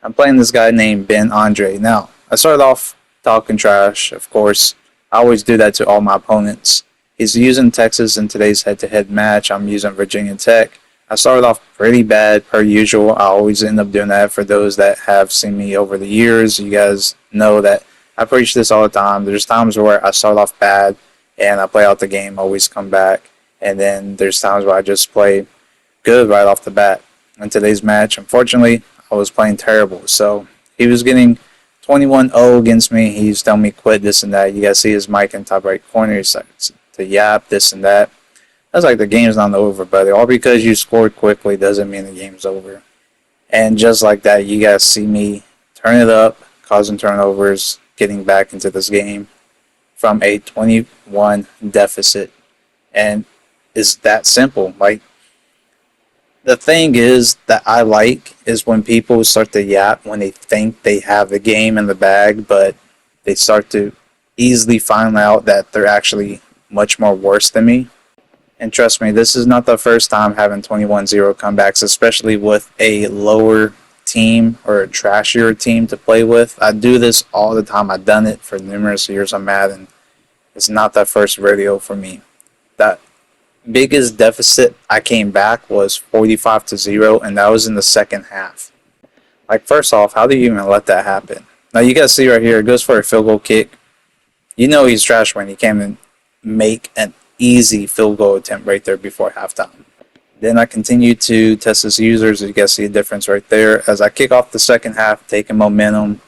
I'm playing this guy named BeenAndre. Now, I started off talking trash, of course. I always do that to all my opponents. He's using Texas in today's head-to-head match. I'm using Virginia Tech. I started off pretty bad per usual. I always end up doing that. For those that have seen me over the years, you guys know that I preach this all the time. There's times where I start off bad and I play out the game, always come back. And then there's times where I just play good right off the bat. In today's match, unfortunately, I was playing terrible. So he was getting 21-0 against me. He's telling me quit, this and that. You guys see his mic in top right corner. He's like to yap, this and that. I was like, the game's not over, buddy. All because you scored quickly doesn't mean the game's over. And just like that, you guys see me turn it up, causing turnovers, getting back into this game from a 21 deficit. And it's that simple. Like, the thing is that I like is when people start to yap when they think they have the game in the bag, but they start to easily find out that they're actually much more worse than me. And trust me, this is not the first time having 21-0 comebacks, especially with a lower team or a trashier team to play with. I do this all the time. I've done it for numerous years on Madden. It's not the first rodeo for me. That biggest deficit I came back was 45-0, and that was in the second half. Like, first off, how do you even let that happen? Now, you guys see right here, it goes for a field goal kick. You know he's trash when he came and make an easy field goal attempt right there before halftime. Then I continue to test his users. You guys see a difference right there as I kick off the second half, taking momentum.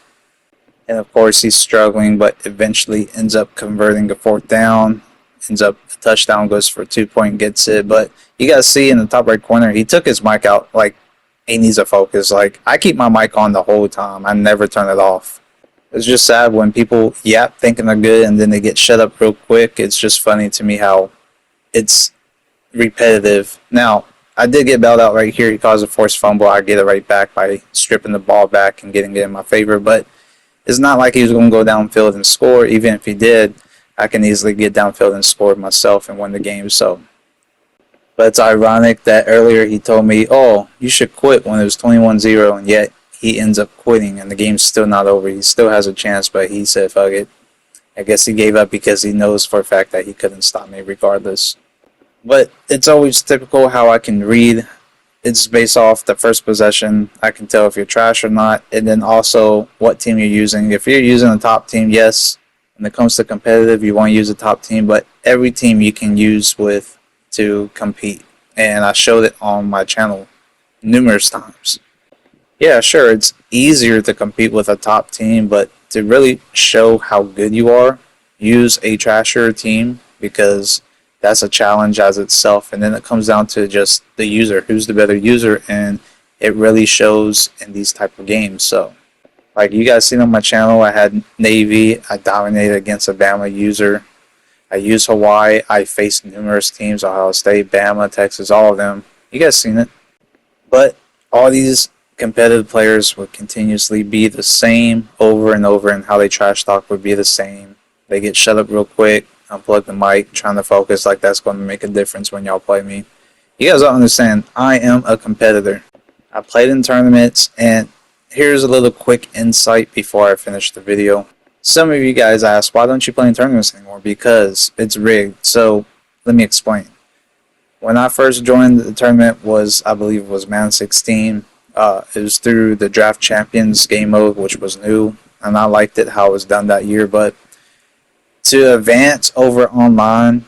And of course, he's struggling, but eventually ends up converting a fourth down. Ends up a touchdown, goes for a 2-point, gets it. But you guys see in the top right corner, he took his mic out like he needs to focus. Like, I keep my mic on the whole time. I never turn it off. It's just sad when people yap thinking they're good and then they get shut up real quick. It's just funny to me how it's repetitive. Now, I did get bailed out right here. He caused a forced fumble. I get it right back by stripping the ball back and getting it in my favor. But it's not like he was going to go downfield and score. Even if he did, I can easily get downfield and score myself and win the game. So, but it's ironic that earlier he told me, oh, you should quit when it was 21-0, and yet he ends up quitting and the game's still not over. He still has a chance, but he said, fuck it. I guess he gave up because he knows for a fact that he couldn't stop me regardless. But it's always typical how I can read. It's based off the first possession. I can tell if you're trash or not, and then also what team you're using. If you're using a top team, yes, when it comes to competitive, you want to use a top team, but every team you can use with to compete. And I showed it on my channel numerous times. Yeah, sure, it's easier to compete with a top team, but to really show how good you are, use a trashier team, because that's a challenge as itself. And then it comes down to just the user, who's the better user, and it really shows in these type of games. So, like you guys seen on my channel, I had Navy, I dominated against a Bama user. I used Hawaii, I faced numerous teams, Ohio State, Bama, Texas, all of them. You guys seen it. But all these competitive players would continuously be the same over and over, and how they trash talk would be the same. They get shut up real quick, unplug the mic, trying to focus like that's going to make a difference when y'all play me. You guys don't understand, I am a competitor. I played in tournaments, and here's a little quick insight before I finish the video. Some of you guys ask, why don't you play in tournaments anymore? Because it's rigged. So let me explain. When I first joined the tournament was, I believe it was Man 16. It was through the Draft Champions game mode, which was new, and I liked it how it was done that year. But to advance over online,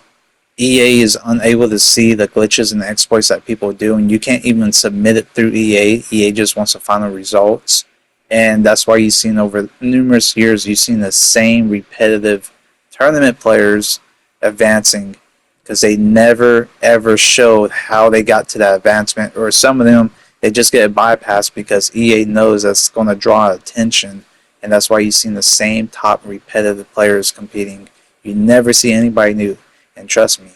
EA is unable to see the glitches and the exploits that people do, and you can't even submit it through EA. EA just wants the final results, and that's why you've seen over numerous years, you've seen the same repetitive tournament players advancing, because they never ever showed how they got to that advancement, or some of them, they just get bypassed because EA knows that's going to draw attention, and that's why you've seen the same top repetitive players competing. You never see anybody new, and trust me,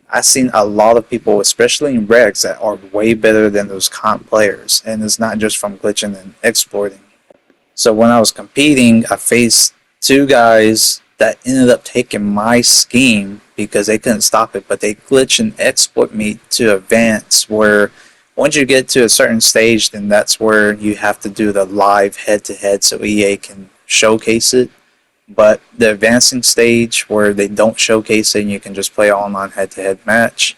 I've seen a lot of people, especially in regs, that are way better than those comp players, and it's not just from glitching and exploiting. So when I was competing, I faced two guys that ended up taking my scheme because they couldn't stop it, but they glitch and exploit me to advance where Once you get to a certain stage, then that's where you have to do the live head-to-head so EA can showcase it. But the advancing stage where they don't showcase it and you can just play an online head-to-head match,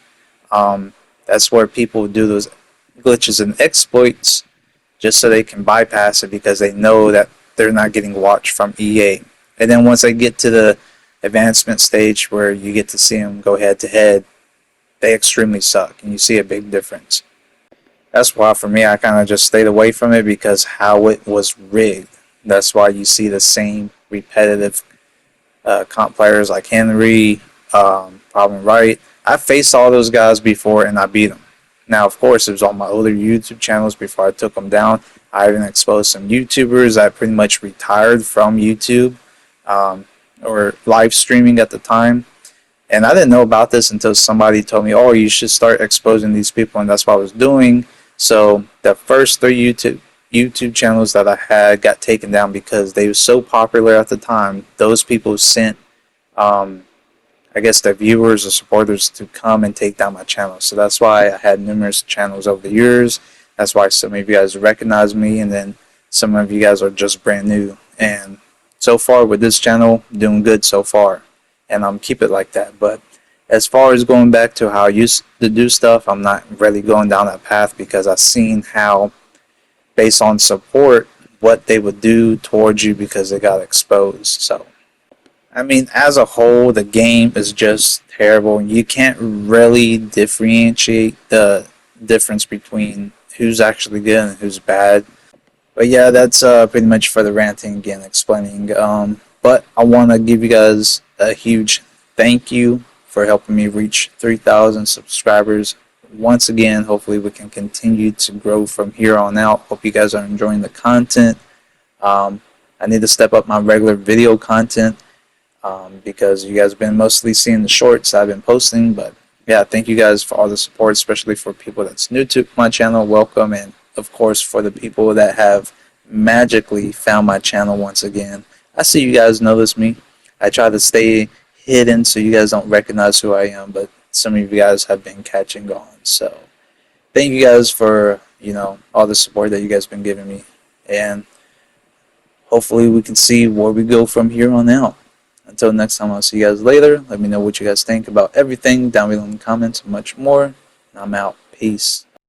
that's where people do those glitches and exploits just so they can bypass it because they know that they're not getting watched from EA. And then once they get to the advancement stage where you get to see them go head-to-head, they extremely suck and you see a big difference. That's why for me I kind of just stayed away from it because how it was rigged. That's why you see the same repetitive comp players like Henry, Problem Right. I faced all those guys before and I beat them. Now, of course, it was on my older YouTube channels before I took them down. I even exposed some YouTubers that pretty much retired from YouTube or live streaming at the time. And I didn't know about this until somebody told me, oh, you should start exposing these people, and that's what I was doing. So the first 3 YouTube channels that I had got taken down because they were so popular at the time. Those people sent, I guess, their viewers or supporters to come and take down my channel. So that's why I had numerous channels over the years. That's why some of you guys recognize me, and then some of you guys are just brand new. And so far with this channel, doing good so far. And I'm keep it like that. But as far as going back to how I used to do stuff, I'm not really going down that path because I've seen how, based on support, what they would do towards you because they got exposed. So, I mean, as a whole, the game is just terrible. You can't really differentiate the difference between who's actually good and who's bad. But yeah, that's pretty much for the ranting again, explaining. But I want to give you guys a huge thank you for helping me reach 3,000 subscribers. Once again, hopefully we can continue to grow from here on out. Hope you guys are enjoying the content. I need to step up my regular video content because you guys have been mostly seeing the shorts I've been posting. But yeah, thank you guys for all the support, especially for people that's new to my channel. Welcome. And of course, for the people that have magically found my channel once again. I see you guys notice me. I try to stay hidden so you guys don't recognize who I am, but some of you guys have been catching on. So thank you guys for, all the support that you guys been giving me. And hopefully we can see where we go from here on out. Until next time, I'll see you guys later. Let me know what you guys think about everything down below in the comments and much more. And I'm out. Peace.